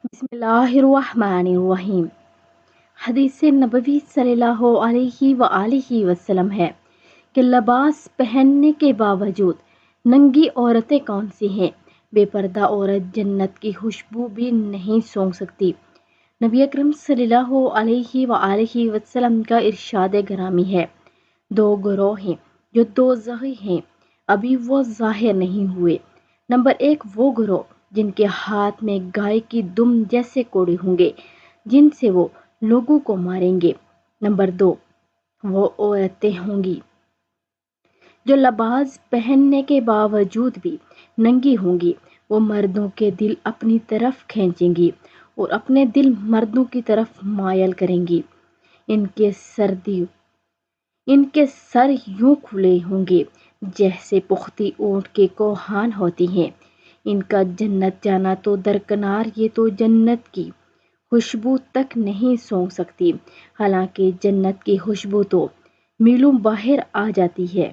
بسم اللہ الرحمن الرحیم۔ حدیث نبوی صلی اللہ علیہ وآلہ وسلم ہے کہ لباس پہننے کے باوجود ننگی عورتیں کون سی ہیں؟ بے پردہ عورت جنت کی خوشبو بھی نہیں سونگھ سکتی۔ نبی اکرم صلی اللہ علیہ وآلہ وسلم کا ارشاد گرامی ہے، دو گروہ ہیں جو دوزخی ہیں، ابھی وہ ظاہر نہیں ہوئے۔ نمبر 1 وہ گروہ جن کے ہاتھ میں گائے کی دم جیسے کوڑے ہوں گے، جن سے وہ لوگوں کو ماریں گے۔ نمبر 2 وہ عورتیں ہوں گی جو لباس پہننے کے باوجود بھی ننگی ہوں گی۔ وہ مردوں کے دل اپنی طرف کھینچیں گی اور اپنے دل مردوں کی طرف مائل کریں گی۔ ان کے سر یوں کھلے ہوں گے جیسے پختی اونٹ کے کوہان ہوتی ہیں۔ ان کا جنت جانا تو درکنار، یہ تو جنت کی خوشبو تک نہیں سونگھ سکتی، حالانکہ جنت کی خوشبو تو میلوں باہر آ جاتی ہے۔